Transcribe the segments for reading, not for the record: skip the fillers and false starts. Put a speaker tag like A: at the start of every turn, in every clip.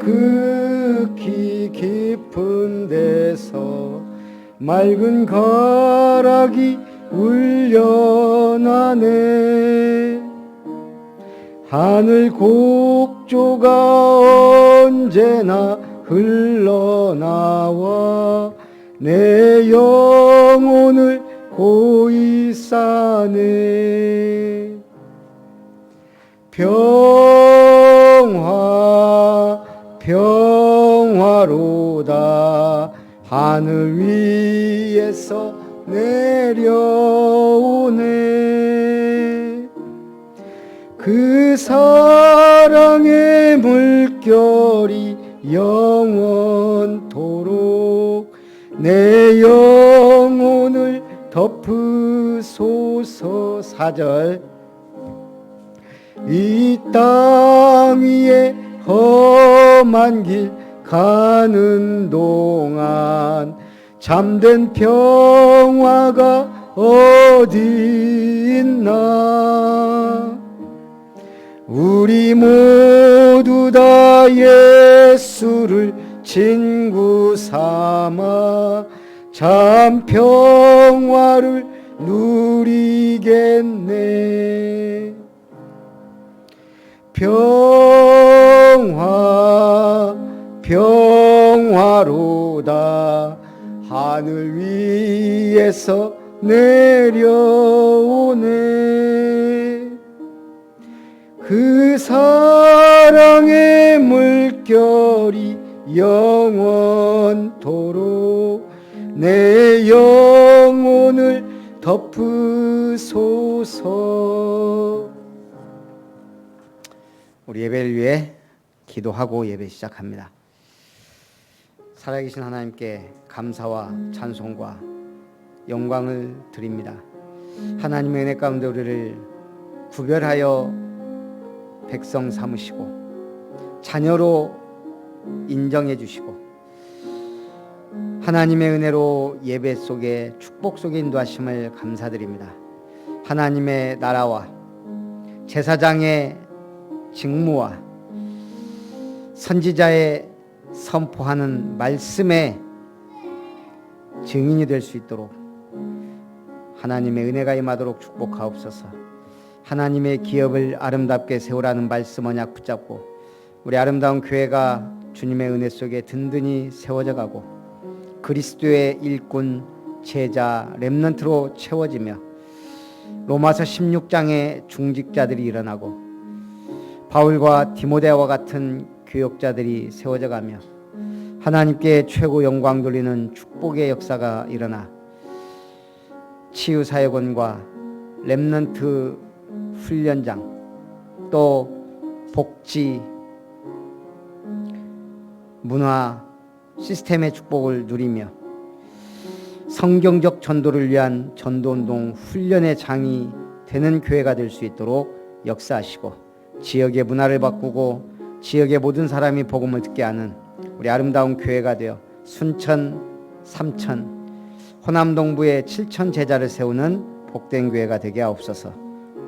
A: 극히 깊은 데서 맑은 가락이 울려나네. 하늘 곡조가 언제나 흘러나와 내 영혼을 고이 싸네. 평화로다 하늘 위에서 내려오네. 그 사랑의 물결이 영원토록 내 영혼을 덮으소서. 4절 이 땅 위에 험한 길 가는 동안 참된 평화가 어디 있나. 우리 모두 다 예수를 친구 삼아 참 평화를 누리겠네. 평화로다 하늘 위에서 내려오네. 그 사랑의 물결이 영원토록 내 영혼을 덮으소서. 우리 예배를 위해 기도하고 예배 시작합니다. 살아계신 하나님께 감사와 찬송과 영광을 드립니다. 하나님의 은혜 가운데 우리를 구별하여 백성 삼으시고 자녀로 인정해 주시고 하나님의 은혜로 예배 속에 축복 속에 인도하심을 감사드립니다. 하나님의 나라와 제사장의 직무와 선지자의 선포하는 말씀의 증인이 될 수 있도록 하나님의 은혜가 임하도록 축복하옵소서. 하나님의 기업을 아름답게 세우라는 말씀 언약 붙잡고 우리 아름다운 교회가 주님의 은혜 속에 든든히 세워져 가고 그리스도의 일꾼 제자 렘넌트로 채워지며 로마서 16장의 중직자들이 일어나고 바울과 디모데와 같은 교역자들이 세워져 가며 하나님께 최고 영광 돌리는 축복의 역사가 일어나 치유사역원과 렘넌트 훈련장 또 복지 문화 시스템의 축복을 누리며 성경적 전도를 위한 전도운동 훈련의 장이 되는 교회가 될 수 있도록 역사하시고 지역의 문화를 바꾸고 지역의 모든 사람이 복음을 듣게 하는 우리 아름다운 교회가 되어 순천, 삼천, 호남 동부의 7천 제자를 세우는 복된 교회가 되게 하옵소서.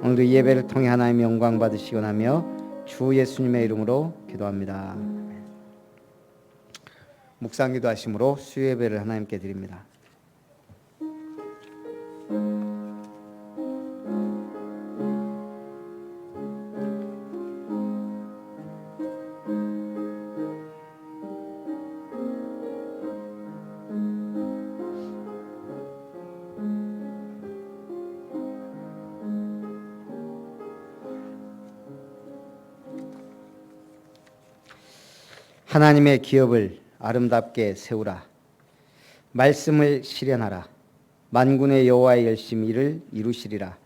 A: 오늘도 이 예배를 통해 하나님의 영광 받으시기 원하며 주 예수님의 이름으로 기도합니다. 묵상 기도하심으로 수요 예배를 하나님께 드립니다. 하나님의 기업을 아름답게 세우라. 말씀을 실현하라. 만군의 여호와의 열심히 일을 이루시리라.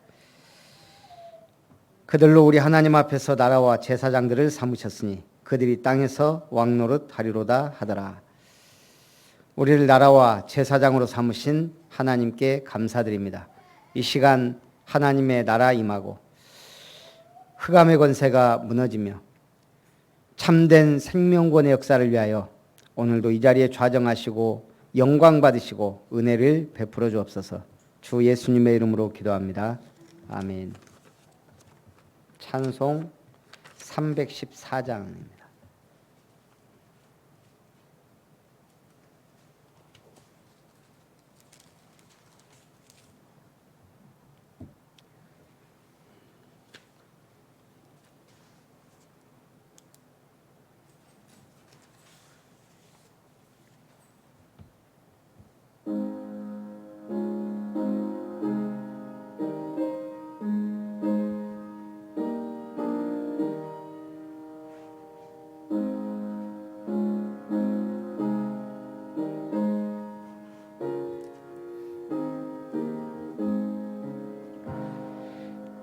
A: 그들로 우리 하나님 앞에서 나라와 제사장들을 삼으셨으니 그들이 땅에서 왕노릇 하리로다 하더라. 우리를 나라와 제사장으로 삼으신 하나님께 감사드립니다. 이 시간 하나님의 나라 임하고 흑암의 권세가 무너지며 참된 생명권의 역사를 위하여 오늘도 이 자리에 좌정하시고 영광 받으시고 은혜를 베풀어 주옵소서. 주 예수님의 이름으로 기도합니다. 아멘. 찬송 314장입니다.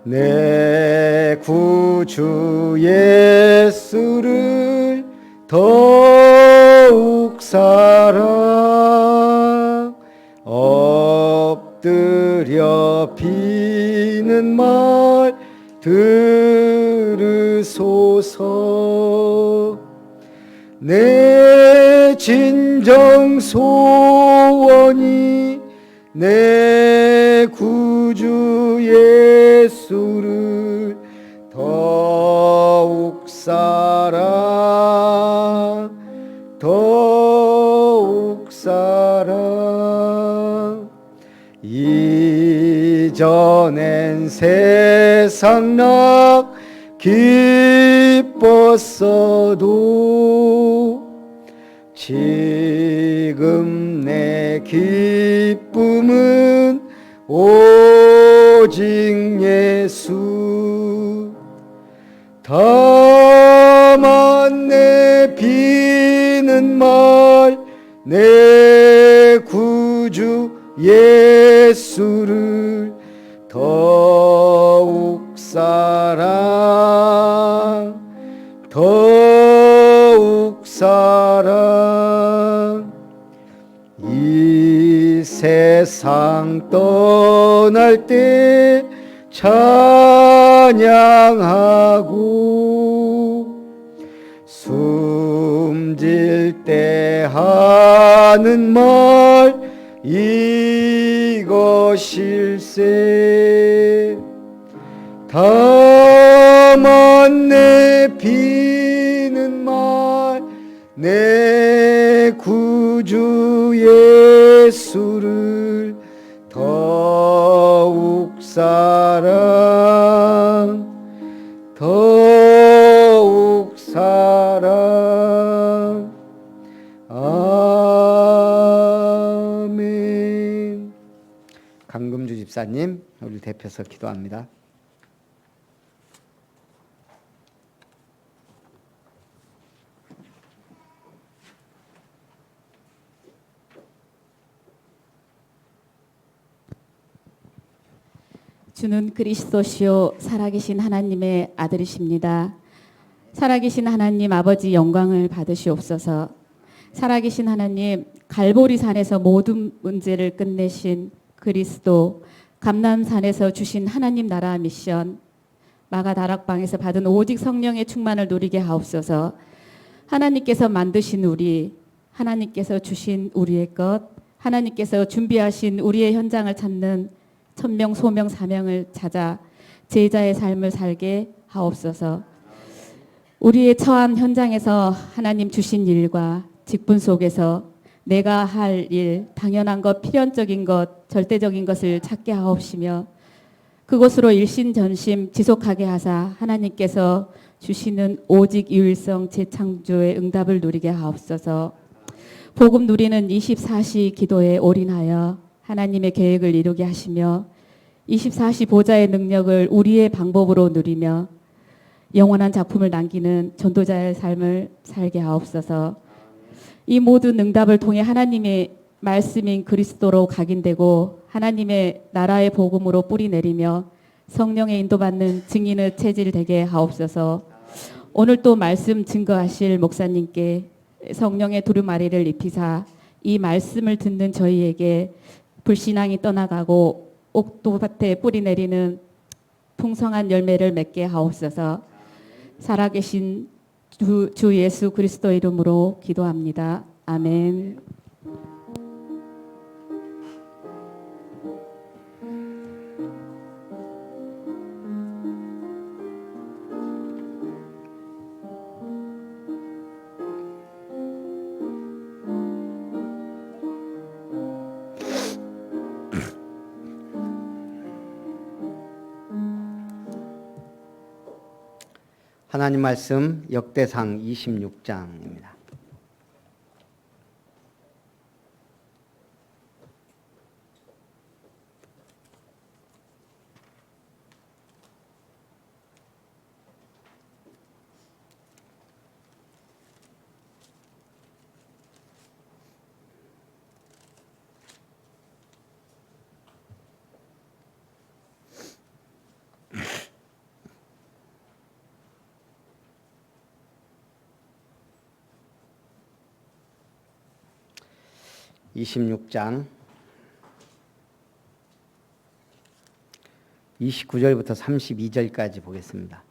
A: 내 구주 예수를 더욱 사랑 엎드려 비는 말 들으소서. 내 진정 소원이 내 구주 예수를 더욱 사랑 더욱 사랑. 이전엔 세상 락 기뻤어도 지금 내 기쁨은 오직 예수. 다만 내 비는 말 내 구주 예수를 더욱 사랑 더욱 사랑. 이 세상 떠날 때 찬양하고 숨질 때 하는 말 이것일세. 다만 내 비는 말 내 구주 예수를 더욱 사랑 더욱 사랑. 아멘. 강금주 집사님, 우리 대표서 기도합니다.
B: 주는 그리스도시요 살아계신 하나님의 아들이십니다. 살아계신 하나님 아버지 영광을 받으시옵소서. 살아계신 하나님, 갈보리산에서 모든 문제를 끝내신 그리스도, 감람산에서 주신 하나님 나라 미션, 마가다락방에서 받은 오직 성령의 충만을 누리게 하옵소서. 하나님께서 만드신 우리, 하나님께서 주신 우리의 것, 하나님께서 준비하신 우리의 현장을 찾는 천명 소명 사명을 찾아 제자의 삶을 살게 하옵소서. 우리의 처한 현장에서 하나님 주신 일과 직분 속에서 내가 할 일, 당연한 것, 필연적인 것, 절대적인 것을 찾게 하옵시며 그곳으로 일신전심 지속하게 하사 하나님께서 주시는 오직 유일성 재창조의 응답을 누리게 하옵소서. 복음 누리는 24시 기도에 올인하여 하나님의 계획을 이루게 하시며 24시 보좌의 능력을 우리의 방법으로 누리며 영원한 작품을 남기는 전도자의 삶을 살게 하옵소서. 이 모든 응답을 통해 하나님의 말씀인 그리스도로 각인되고 하나님의 나라의 복음으로 뿌리 내리며 성령의 인도받는 증인의 체질 되게 하옵소서. 오늘 또 말씀 증거하실 목사님께 성령의 두루마리를 입히사 이 말씀을 듣는 저희에게 불신앙이 떠나가고 옥토밭에 뿌리 내리는 풍성한 열매를 맺게 하옵소서. 살아계신 주 예수 그리스도 이름으로 기도합니다. 아멘.
A: 하나님 말씀 역대상 26장입니다. 26장 29절부터 32절까지 보겠습니다.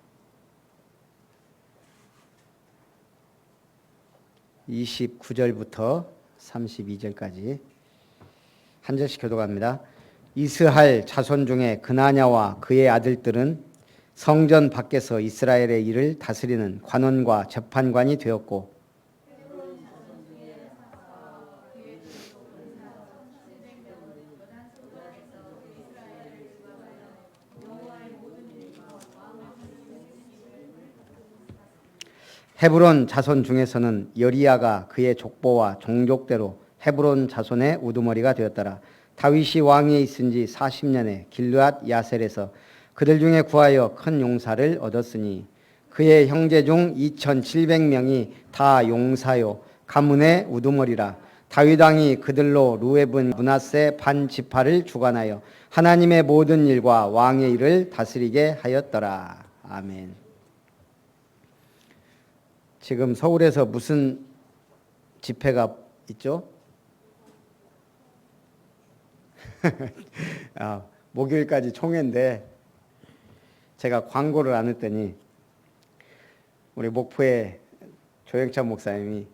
A: 29절부터 32절까지 한 절씩 교독합니다. 이스할 자손 중에 그나냐와 그의 아들들은 성전 밖에서 이스라엘의 일을 다스리는 관원과 재판관이 되었고 헤브론 자손 중에서는 여리야가 그의 족보와 종족대로 헤브론 자손의 우두머리가 되었더라. 다윗이 왕위에 있은 지 40년에 길르앗 야셀에서 그들 중에 구하여 큰 용사를 얻었으니 그의 형제 중 2700명이 다 용사요 가문의 우두머리라. 다윗 왕이 그들로 루웨분 므낫세 반 지파를 주관하여 하나님의 모든 일과 왕의 일을 다스리게 하였더라. 아멘. 지금 서울에서 무슨 집회가 있죠? 목요일까지 총회인데 제가 광고를 안 했더니 우리 목포의 조영찬 목사님이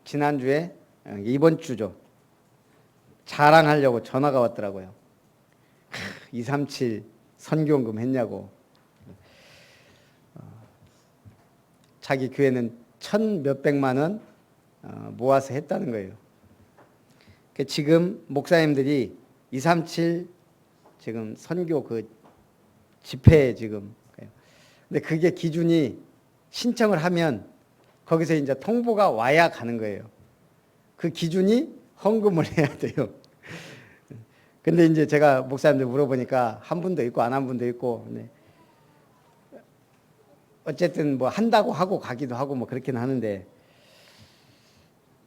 A: 지난주에 이번 주죠. 자랑하려고 전화가 왔더라고요. 237 선교원금 했냐고. 자기 교회는 1,000몇백만 원 모아서 했다는 거예요. 지금 목사님들이 237 지금 선교 그 집회에 지금. 근데 그게 기준이 신청을 하면 거기서 이제 통보가 와야 가는 거예요. 그 기준이 헌금을 해야 돼요. 근데 이제 제가 목사님들 물어보니까 한 분도 있고 안 한 분도 있고. 네. 어쨌든 뭐 한다고 하고 가기도 하고 뭐 그렇긴 하는데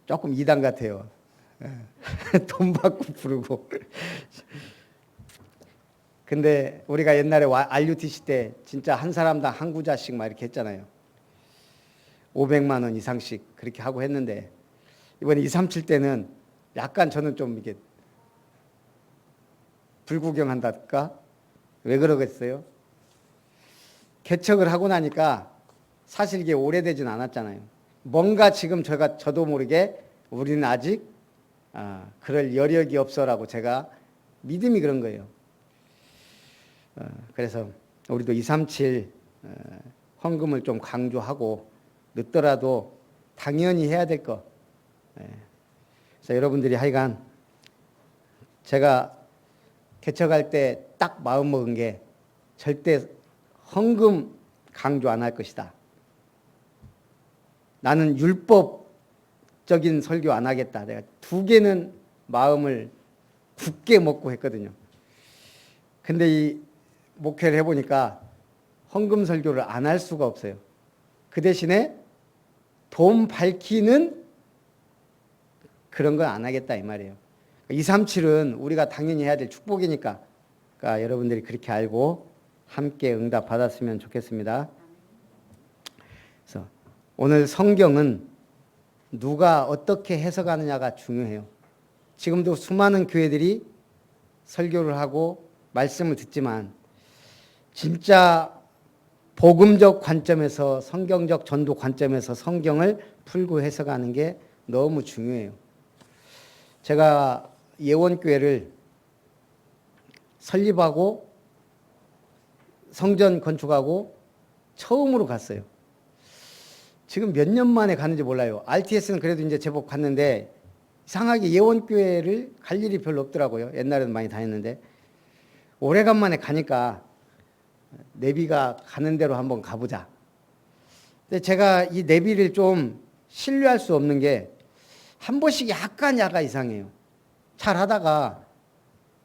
A: 조금 이단 같아요. 돈 받고 부르고. 근데 우리가 옛날에 RUTC 때 진짜 한 사람당 한 구자씩 막 이렇게 했잖아요. 500만 원 이상씩 그렇게 하고 했는데 이번에 237 때는 약간 저는 좀 이게 불구경한달까? 왜 그러겠어요? 개척을 하고 나니까 사실 이게 오래되진 않았잖아요. 뭔가 지금 저도 모르게 우리는 아직 그럴 여력이 없어라고 제가 믿음이 그런 거예요. 그래서 우리도 237 헌금을 좀 강조하고 늦더라도 당연히 해야 될 거. 그래서 여러분들이 하여간 제가 개척할 때 딱 마음 먹은 게 절대 헌금 강조 안 할 것이다. 나는 율법적인 설교 안 하겠다. 내가 2개는 마음을 굳게 먹고 했거든요. 근데 이 목회를 해보니까 헌금 설교를 안 할 수가 없어요. 그 대신에 돈 밝히는 그런 건 안 하겠다 이 말이에요. 237은 우리가 당연히 해야 될 축복이니까 그러니까 여러분들이 그렇게 알고 함께 응답 받았으면 좋겠습니다. 그래서 오늘 성경은 누가 어떻게 해석하느냐가 중요해요. 지금도 수많은 교회들이 설교를 하고 말씀을 듣지만 진짜 복음적 관점에서 성경적 전도 관점에서 성경을 풀고 해석하는 게 너무 중요해요. 제가 예원교회를 설립하고 성전 건축하고 처음으로 갔어요. 지금 몇 년 만에 갔는지 몰라요. RTS는 그래도 이제 제법 갔는데 이상하게 예원교회를 갈 일이 별로 없더라고요. 옛날에는 많이 다녔는데 오래간만에 가니까 내비가 가는 대로 한번 가보자. 근데 제가 이 내비를 좀 신뢰할 수 없는 게 한 번씩 약간 이상해요. 잘 하다가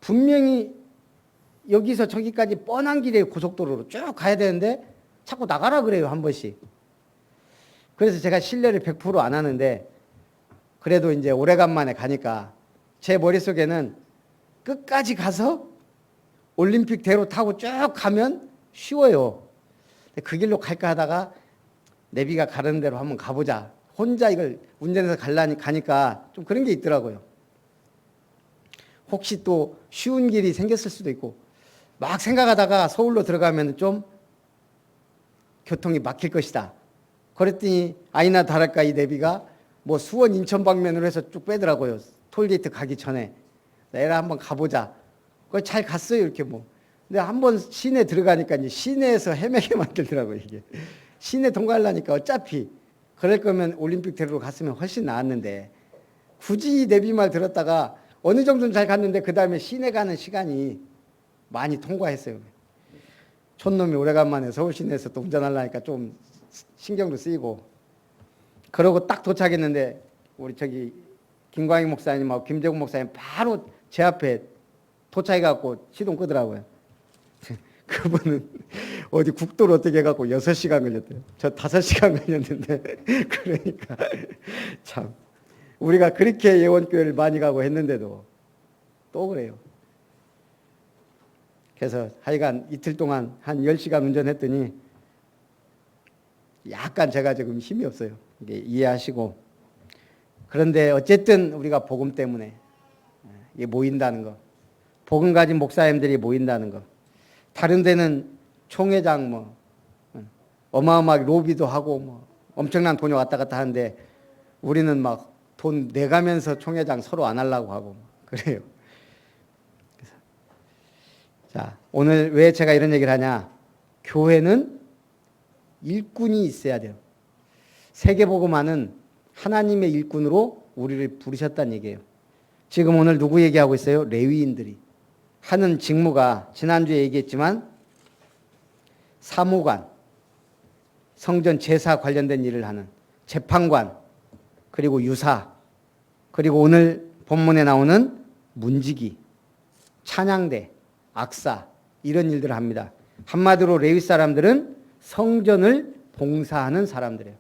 A: 분명히 여기서 저기까지 뻔한 길에 고속도로로 쭉 가야 되는데 자꾸 나가라 그래요, 한 번씩. 그래서 제가 신뢰를 100% 안 하는데 그래도 이제 오래간만에 가니까 제 머릿속에는 끝까지 가서 올림픽대로 타고 쭉 가면 쉬워요. 그 길로 갈까 하다가 내비가 가는 대로 한번 가보자. 혼자 이걸 운전해서 가니까 좀 그런 게 있더라고요. 혹시 또 쉬운 길이 생겼을 수도 있고 막 생각하다가 서울로 들어가면 좀 교통이 막힐 것이다. 그랬더니 아니나 다를까 이 내비가 뭐 수원 인천 방면으로 해서 쭉 빼더라고요. 톨게이트 가기 전에. 내가 한번 가보자. 그걸 잘 갔어요 이렇게 뭐. 근데 한번 시내 들어가니까 이제 시내에서 헤매게 만들더라고요 이게. 시내 통과하려니까 어차피 그럴 거면 올림픽대로로 갔으면 훨씬 나았는데 굳이 내비말 들었다가 어느 정도는 잘 갔는데 그 다음에 시내 가는 시간이 많이 통과했어요. 촌놈이 오래간만에 서울 시내에서 또 운전하려니까 좀 신경도 쓰이고 그러고 딱 도착했는데 우리 저기 김광희 목사님하고 김재국 목사님 바로 제 앞에 도착해갖고 시동 끄더라고요. 그분은 어디 국도를 어떻게 해갖고 6시간 걸렸대요. 저 5시간 걸렸는데 그러니까 참 우리가 그렇게 예원교회를 많이 가고 했는데도 또 그래요. 그래서 하여간 이틀 동안 한 10시간 운전했더니 약간 제가 지금 힘이 없어요. 이게 이해하시고. 그런데 어쨌든 우리가 복음 때문에 이게 모인다는 거. 복음 가진 목사님들이 모인다는 거. 다른 데는 총회장 뭐 어마어마하게 로비도 하고 뭐 엄청난 돈이 왔다 갔다 하는데 우리는 막 돈 내가면서 총회장 서로 안 하려고 하고 그래요. 자, 오늘 왜 제가 이런 얘기를 하냐? 교회는 일꾼이 있어야 돼요. 세계복음화는 하나님의 일꾼으로 우리를 부르셨다는 얘기예요. 지금 오늘 누구 얘기하고 있어요? 레위인들이 하는 직무가 지난주에 얘기했지만 사무관, 성전 제사 관련된 일을 하는 재판관, 그리고 유사, 그리고 오늘 본문에 나오는 문지기, 찬양대, 악사 이런 일들을 합니다. 한마디로 레위 사람들은 성전을 봉사하는 사람들이에요.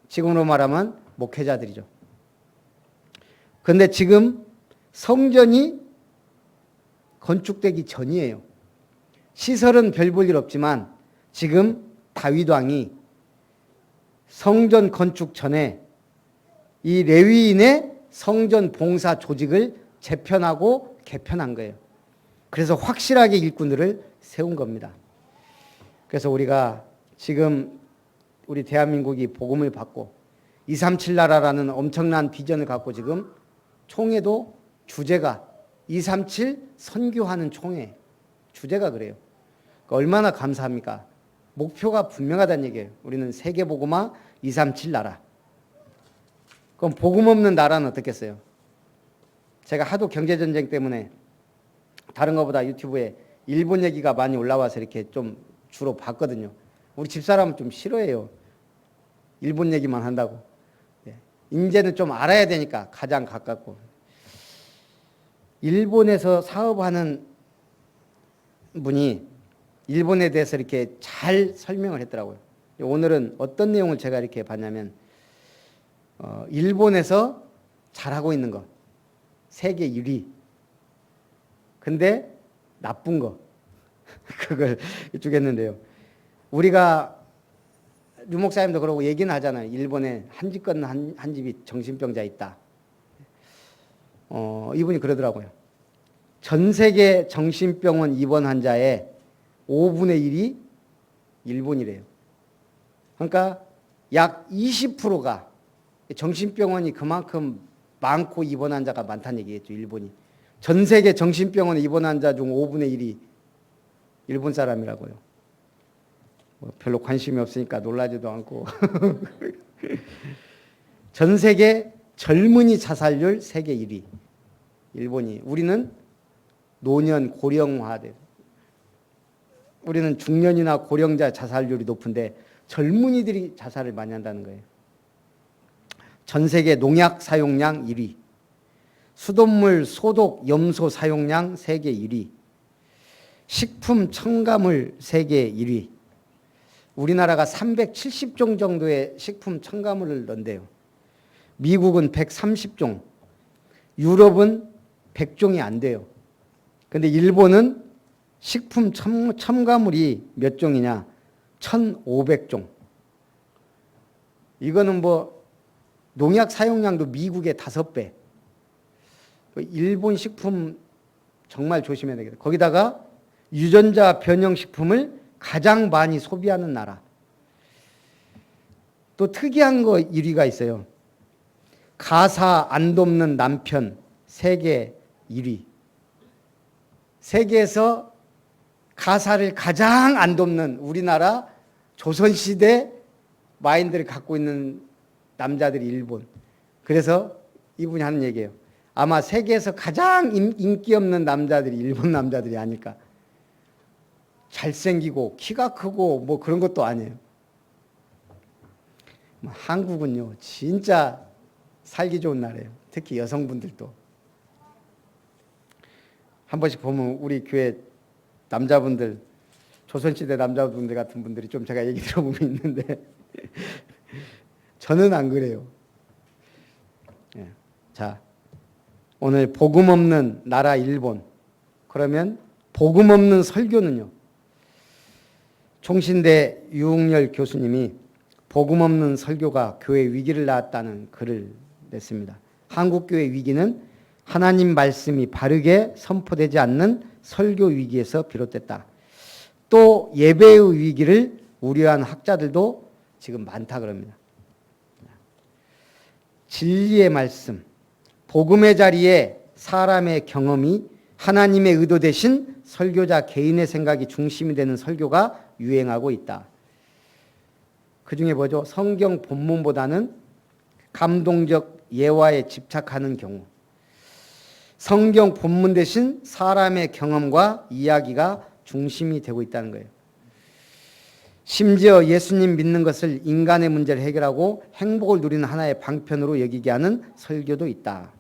A: 지금으로 말하면 목회자들이죠. 그런데 지금 성전이 건축되기 전이에요. 시설은 별 볼 일 없지만 지금 다윗 왕이 성전 건축 전에 이 레위인의 성전 봉사 조직을 재편하고 개편한 거예요. 그래서 확실하게 일꾼들을 세운 겁니다. 그래서 우리가 지금 우리 대한민국이 복음을 받고 237 나라라는 엄청난 비전을 갖고 지금 총회도 주제가 237 선교하는 총회 주제가 그래요. 그러니까 얼마나 감사합니까? 목표가 분명하다는 얘기예요. 우리는 세계복음화 237 나라. 그럼 복음 없는 나라는 어떻겠어요? 제가 하도 경제전쟁 때문에 다른 것보다 유튜브에 일본 얘기가 많이 올라와서 이렇게 좀 주로 봤거든요. 우리 집사람은 좀 싫어해요. 일본 얘기만 한다고. 이제는 좀 알아야 되니까 가장 가깝고. 일본에서 사업하는 분이 일본에 대해서 이렇게 잘 설명을 했더라고요. 오늘은 어떤 내용을 제가 이렇게 봤냐면 일본에서 잘하고 있는 거 세계 1위. 근데 나쁜 거 그걸 주겠는데요. 우리가 류 목사님도 그러고 얘기는 하잖아요. 일본에 한 집 건너 한 집이 정신병자 있다. 이분이 그러더라고요. 전 세계 정신병원 입원 환자의 5분의 1이 일본이래요. 그러니까 약 20%가 정신병원이 그만큼 많고 입원 환자가 많다는 얘기겠죠. 일본이. 전 세계 정신병원에 입원 환자 중 5분의 1이 일본 사람이라고요. 뭐 별로 관심이 없으니까 놀라지도 않고. 전 세계 젊은이 자살률 세계 1위. 일본이. 우리는 노년 고령화돼. 우리는 중년이나 고령자 자살률이 높은데 젊은이들이 자살을 많이 한다는 거예요. 전 세계 농약 사용량 1위. 수돗물 소독 염소 사용량 세계 1위. 식품 첨가물 세계 1위. 우리나라가 370종 정도의 식품 첨가물을 넣는데요. 미국은 130종, 유럽은 100종이 안 돼요. 근데 일본은 식품 첨가물이 몇 종이냐? 1,500종. 이거는 뭐 농약 사용량도 미국의 5배. 일본 식품 정말 조심해야 되겠다. 거기다가 유전자 변형 식품을 가장 많이 소비하는 나라. 또 특이한 거 1위가 있어요. 가사 안 돕는 남편 세계 1위. 세계에서 가사를 가장 안 돕는 우리나라 조선시대 마인드를 갖고 있는 남자들이 일본. 그래서 이분이 하는 얘기예요. 아마 세계에서 가장 인기 없는 남자들이 일본 남자들이 아닐까. 잘생기고 키가 크고 뭐 그런 것도 아니에요. 한국은요 진짜 살기 좋은 나라예요. 특히 여성분들도. 한 번씩 보면 우리 교회 남자분들, 조선시대 남자분들 같은 분들이 좀 제가 얘기 들어보면 있는데 저는 안 그래요. 자, 오늘 복음 없는 나라 일본. 그러면 복음 없는 설교는요. 총신대 유흥열 교수님이 복음 없는 설교가 교회 위기를 낳았다는 글을 냈습니다. 한국교회 위기는 하나님 말씀이 바르게 선포되지 않는 설교 위기에서 비롯됐다. 또 예배의 위기를 우려한 학자들도 지금 많다 그럽니다. 진리의 말씀, 복음의 자리에 사람의 경험이 하나님의 의도 대신 설교자 개인의 생각이 중심이 되는 설교가 유행하고 있다. 그 중에 뭐죠? 성경 본문보다는 감동적 예화에 집착하는 경우. 성경 본문 대신 사람의 경험과 이야기가 중심이 되고 있다는 거예요. 심지어 예수님 믿는 것을 인간의 문제를 해결하고 행복을 누리는 하나의 방편으로 여기게 하는 설교도 있다.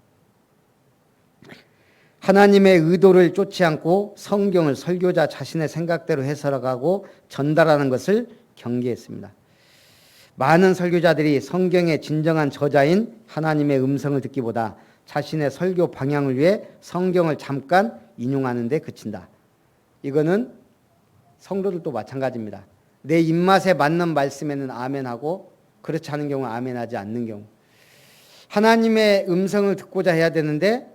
A: 하나님의 의도를 쫓지 않고 성경을 설교자 자신의 생각대로 해석하고 전달하는 것을 경계했습니다. 많은 설교자들이 성경의 진정한 저자인 하나님의 음성을 듣기보다 자신의 설교 방향을 위해 성경을 잠깐 인용하는 데 그친다. 이거는 성도들도 마찬가지입니다. 내 입맛에 맞는 말씀에는 아멘하고 그렇지 않은 경우는 아멘하지 않는 경우. 하나님의 음성을 듣고자 해야 되는데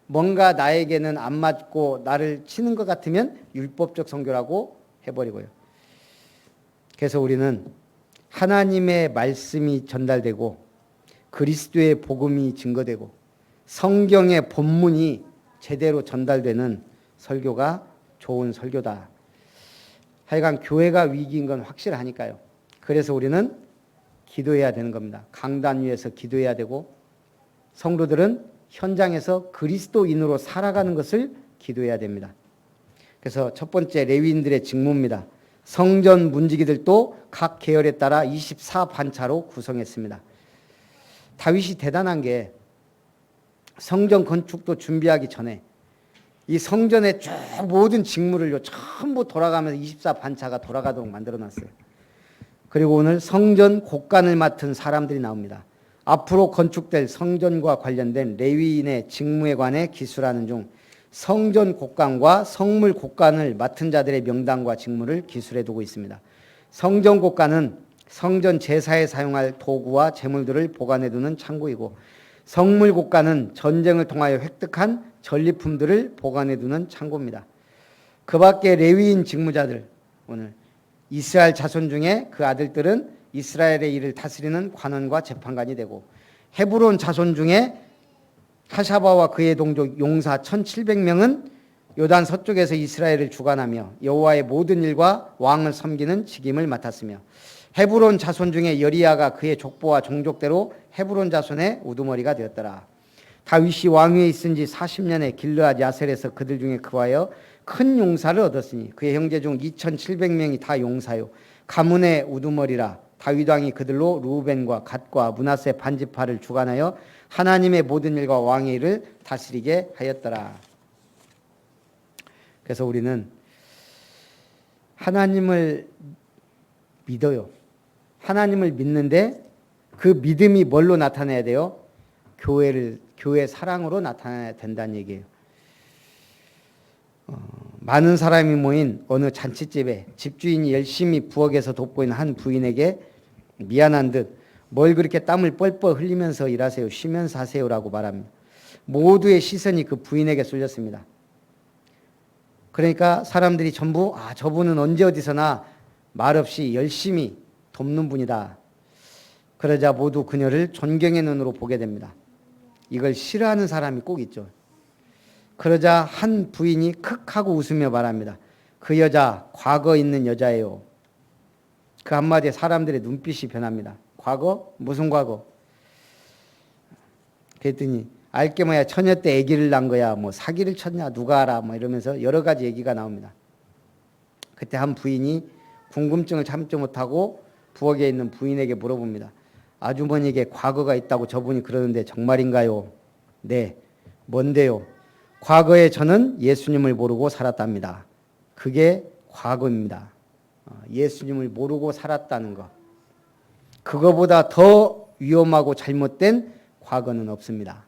A: 뭔가 나에게는 안 맞고 나를 치는 것 같으면 율법적 선교라고 해버리고요. 그래서 우리는 하나님의 말씀이 전달되고 그리스도의 복음이 증거되고 성경의 본문이 제대로 전달되는 설교가 좋은 설교다. 하여간 교회가 위기인 건 확실하니까요. 그래서 우리는 기도해야 되는 겁니다. 강단 위에서 기도해야 되고 성도들은 현장에서 그리스도인으로 살아가는 것을 기도해야 됩니다. 그래서 첫 번째 레위인들의 직무입니다. 성전 문지기들도 각 계열에 따라 24반차로 구성했습니다. 다윗이 대단한 게 성전 건축도 준비하기 전에 이 성전의 쭉 모든 직무를요 전부 돌아가면서 24반차가 돌아가도록 만들어놨어요. 그리고 오늘 성전 곡간을 맡은 사람들이 나옵니다. 앞으로 건축될 성전과 관련된 레위인의 직무에 관해 기술하는 중 성전 곡간과 성물 곡간을 맡은 자들의 명단과 직무를 기술해 두고 있습니다. 성전 곡간은 성전 제사에 사용할 도구와 재물들을 보관해 두는 창고이고 성물 곡간은 전쟁을 통하여 획득한 전리품들을 보관해 두는 창고입니다. 그 밖에 레위인 직무자들, 오늘 이스라엘 자손 중에 그 아들들은 이스라엘의 일을 다스리는 관원과 재판관이 되고 헤브론 자손 중에 하샤바와 그의 동족 용사 1700명은 요단 서쪽에서 이스라엘을 주관하며 여호와의 모든 일과 왕을 섬기는 직임을 맡았으며 헤브론 자손 중에 여리야가 그의 족보와 종족대로 헤브론 자손의 우두머리가 되었더라. 다윗이 왕위에 있은 지 40년에 길르앗 야셀에서 그들 중에 그하여 큰 용사를 얻었으니 그의 형제 중 2700명이 다 용사요 가문의 우두머리라. 다윗 왕이 그들로 루벤과 갓과 므낫세 반지파를 주관하여 하나님의 모든 일과 왕의 일을 다스리게 하였더라. 그래서 우리는 하나님을 믿어요. 하나님을 믿는데 그 믿음이 뭘로 나타나야 돼요? 교회 사랑으로 나타나야 된다는 얘기예요. 많은 사람이 모인 어느 잔치집에 집주인이 열심히 부엌에서 돕고 있는 한 부인에게 미안한 듯 뭘 그렇게 땀을 뻘뻘 흘리면서 일하세요. 쉬면서 하세요라고 말합니다. 모두의 시선이 그 부인에게 쏠렸습니다. 그러니까 사람들이 전부 저분은 언제 어디서나 말없이 열심히 돕는 분이다. 그러자 모두 그녀를 존경의 눈으로 보게 됩니다. 이걸 싫어하는 사람이 꼭 있죠. 그러자 한 부인이 크 하고 웃으며 말합니다. 그 여자 과거 있는 여자예요. 그 한마디에 사람들의 눈빛이 변합니다. 과거? 무슨 과거? 그랬더니 알게 뭐야 처녀 때 아기를 낳은 거야 뭐 사기를 쳤냐 누가 알아 뭐 이러면서 여러 가지 얘기가 나옵니다. 그때 한 부인이 궁금증을 참지 못하고 부엌에 있는 부인에게 물어봅니다. 아주머니에게 과거가 있다고 저분이 그러는데 정말인가요? 네. 뭔데요? 과거에 저는 예수님을 모르고 살았답니다. 그게 과거입니다. 예수님을 모르고 살았다는 거. 그거보다 더 위험하고 잘못된 과거는 없습니다.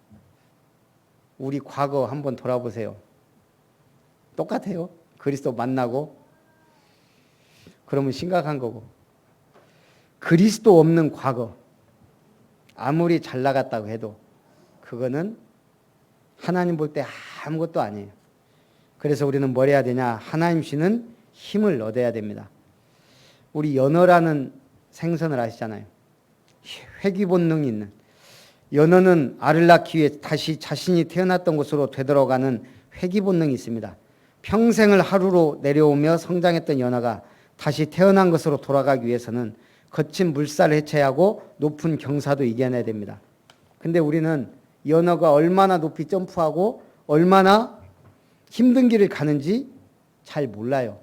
A: 우리 과거 한번 돌아보세요. 똑같아요. 그리스도 만나고 그러면 심각한 거고. 그리스도 없는 과거 아무리 잘 나갔다고 해도 그거는 하나님 볼 때 아무것도 아니에요. 그래서 우리는 뭘 해야 되냐? 하나님 주시는 힘을 얻어야 됩니다. 우리 연어라는 생선을 아시잖아요. 회귀 본능이 있는. 연어는 알을 낳기 위해 다시 자신이 태어났던 곳으로 되돌아가는 회귀 본능이 있습니다. 평생을 하루로 내려오며 성장했던 연어가 다시 태어난 것으로 돌아가기 위해서는 거친 물살을 해체하고 높은 경사도 이겨내야 됩니다. 근데 우리는 연어가 얼마나 높이 점프하고 얼마나 힘든 길을 가는지 잘 몰라요.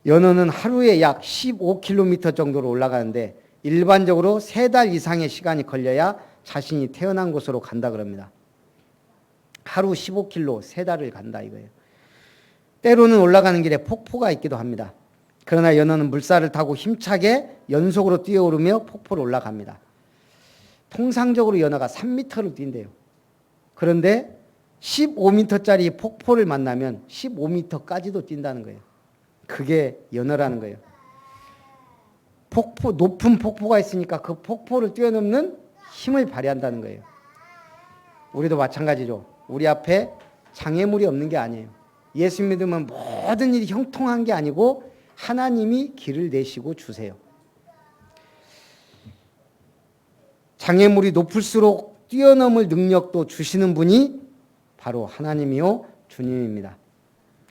A: 연어는 하루에 약 15km 정도로 올라가는데 일반적으로 3달 이상의 시간이 걸려야 자신이 태어난 곳으로 간다 그럽니다. 하루 15km, 3달을 간다 이거예요. 때로는 올라가는 길에 폭포가 있기도 합니다. 그러나 연어는 물살을 타고 힘차게 연속으로 뛰어오르며 폭포를 올라갑니다. 통상적으로 연어가 3m를 뛴대요. 그런데 15m짜리 폭포를 만나면 15m까지도 뛴다는 거예요. 그게 연어라는 거예요. 높은 폭포가 있으니까 그 폭포를 뛰어넘는 힘을 발휘한다는 거예요. 우리도 마찬가지죠. 우리 앞에 장애물이 없는 게 아니에요. 예수 믿으면 모든 일이 형통한 게 아니고 하나님이 길을 내시고 주세요. 장애물이 높을수록 뛰어넘을 능력도 주시는 분이 바로 하나님이요 주님입니다.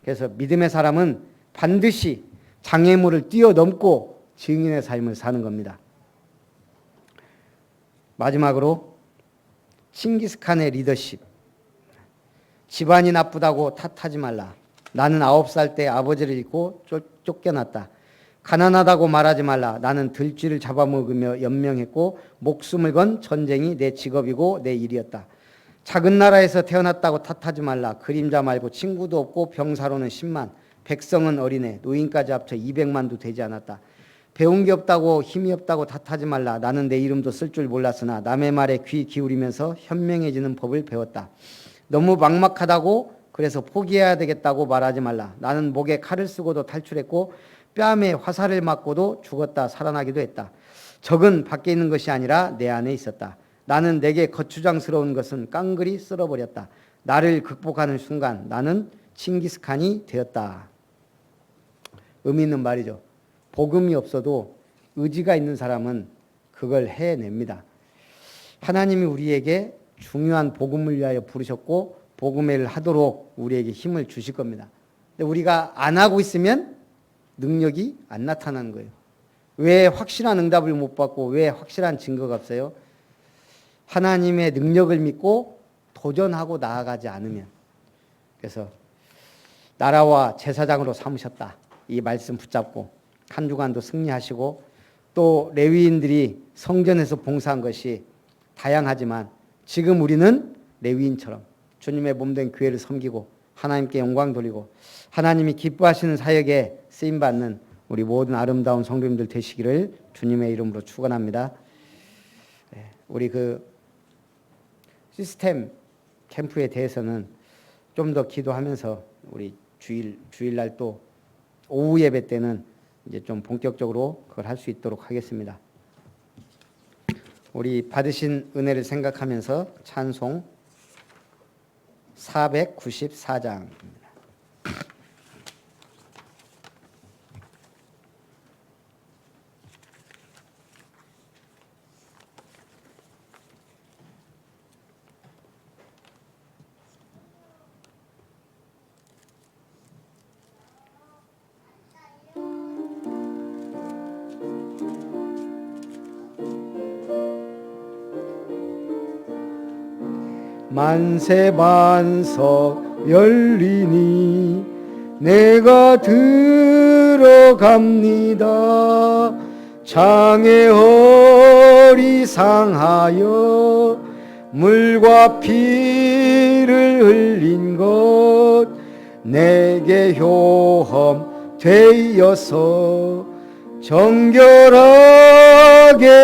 A: 그래서 믿음의 사람은 반드시 장애물을 뛰어넘고 증인의 삶을 사는 겁니다. 마지막으로 칭기스칸의 리더십. 집안이 나쁘다고 탓하지 말라. 나는 9살 때 아버지를 잃고 쫓겨났다. 가난하다고 말하지 말라. 나는 들쥐를 잡아먹으며 연명했고 목숨을 건 전쟁이 내 직업이고 내 일이었다. 작은 나라에서 태어났다고 탓하지 말라. 그림자 말고 친구도 없고 병사로는 10만, 백성은 어린애, 노인까지 합쳐 200만도 되지 않았다. 배운 게 없다고 힘이 없다고 탓하지 말라. 나는 내 이름도 쓸 줄 몰랐으나 남의 말에 귀 기울이면서 현명해지는 법을 배웠다. 너무 막막하다고 그래서 포기해야 되겠다고 말하지 말라. 나는 목에 칼을 쓰고도 탈출했고 뺨에 화살을 맞고도 죽었다 살아나기도 했다. 적은 밖에 있는 것이 아니라 내 안에 있었다. 나는 내게 거추장스러운 것은 깡그리 쓸어버렸다. 나를 극복하는 순간 나는 칭기스칸이 되었다. 의미 있는 말이죠. 복음이 없어도 의지가 있는 사람은 그걸 해냅니다. 하나님이 우리에게 중요한 복음을 위하여 부르셨고 복음의 일을 하도록 우리에게 힘을 주실 겁니다. 근데 우리가 안 하고 있으면 능력이 안 나타나는 거예요. 왜 확실한 응답을 못 받고 왜 확실한 증거가 없어요? 하나님의 능력을 믿고 도전하고 나아가지 않으면. 그래서 나라와 제사장으로 삼으셨다. 이 말씀 붙잡고 한 주간도 승리하시고 또 레위인들이 성전에서 봉사한 것이 다양하지만 지금 우리는 레위인처럼 주님의 몸된 교회를 섬기고 하나님께 영광 돌리고 하나님이 기뻐하시는 사역에 쓰임받는 우리 모든 아름다운 성도님들 되시기를 주님의 이름으로 축원합니다. 우리 그 시스템 캠프에 대해서는 좀 더 기도하면서 우리 주일날 또 오후 예배 때는 이제 좀 본격적으로 그걸 할 수 있도록 하겠습니다. 우리 받으신 은혜를 생각하면서 찬송 494장. 만세반석 열리니 내가 들어갑니다. 장애 허리 상하여 물과 피를 흘린 것 내게 효험 되어서 정결하게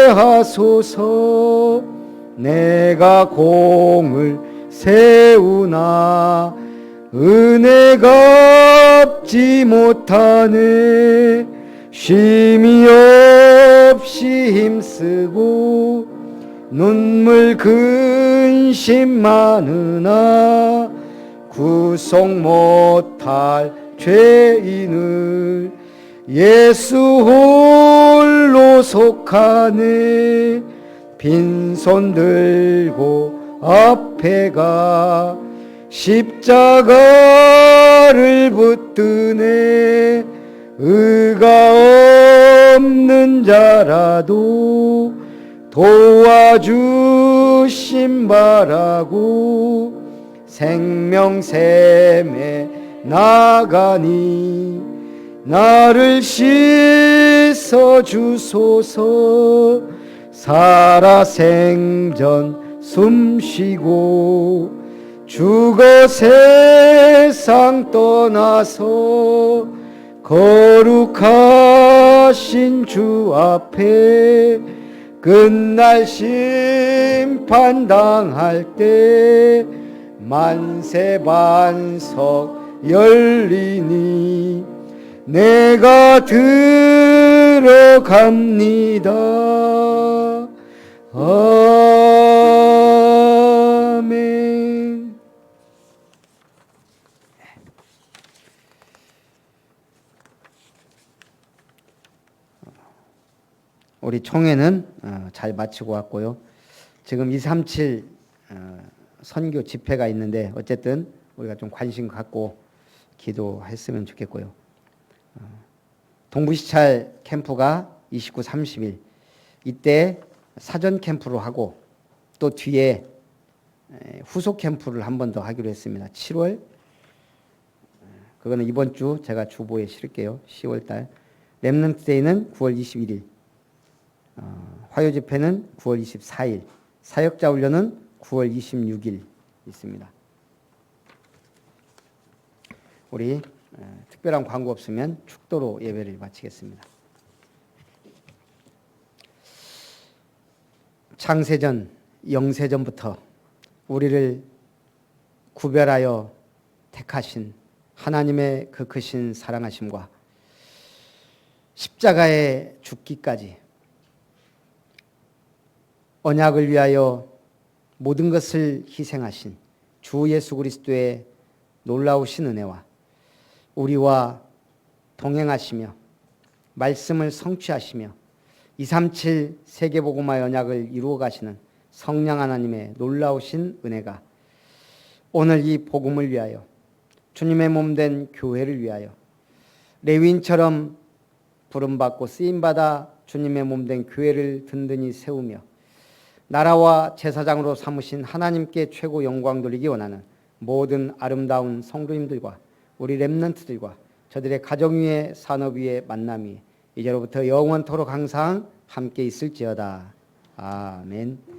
A: 하소서. 내가 공을 세우나 은혜가 갚지 못하네. 쉼이 없이 힘쓰고 눈물 근심 많으나 구속 못할 죄인을 예수 홀로 속하네. 빈손 들고 앞에 가 십자가를 붙드네. 의가 없는 자라도 도와주심 바라고 생명샘에 나가니 나를 씻어 주소서. 살아 생전 숨쉬고 죽어 세상 떠나서 거룩하신 주 앞에 끝날 심판 당할 때 만세반석 열리니 내가 들어갑니다. 아멘. 우리 총회는 잘 마치고 왔고요. 지금 237 선교 집회가 있는데 어쨌든 우리가 좀 관심 갖고 기도했으면 좋겠고요. 동부시찰 캠프가 29, 30일 이때 사전 캠프로 하고 또 뒤에 후속 캠프를 한 번 더 하기로 했습니다. 7월 그거는 이번 주 제가 주보에 실을게요. 10월 달 렘넌트 데이는 9월 21일 화요 집회는 9월 24일 사역자 훈련은 9월 26일 있습니다. 우리 특별한 광고 없으면 축도로 예배를 마치겠습니다. 창세전, 영세전부터 우리를 구별하여 택하신 하나님의 그 크신 사랑하심과 십자가에 죽기까지 언약을 위하여 모든 것을 희생하신 주 예수 그리스도의 놀라우신 은혜와 우리와 동행하시며 말씀을 성취하시며 237 세계복음화 언약을 이루어 가시는 성령 하나님의 놀라우신 은혜가 오늘 이 복음을 위하여 주님의 몸된 교회를 위하여 레위인처럼 부름받고 쓰임받아 주님의 몸된 교회를 든든히 세우며 나라와 제사장으로 삼으신 하나님께 최고 영광 돌리기 원하는 모든 아름다운 성도님들과 우리 렘넌트들과 저들의 가정 위의 산업 위의 만남이 이제로부터 영원토록 항상 함께 있을지어다. 아멘.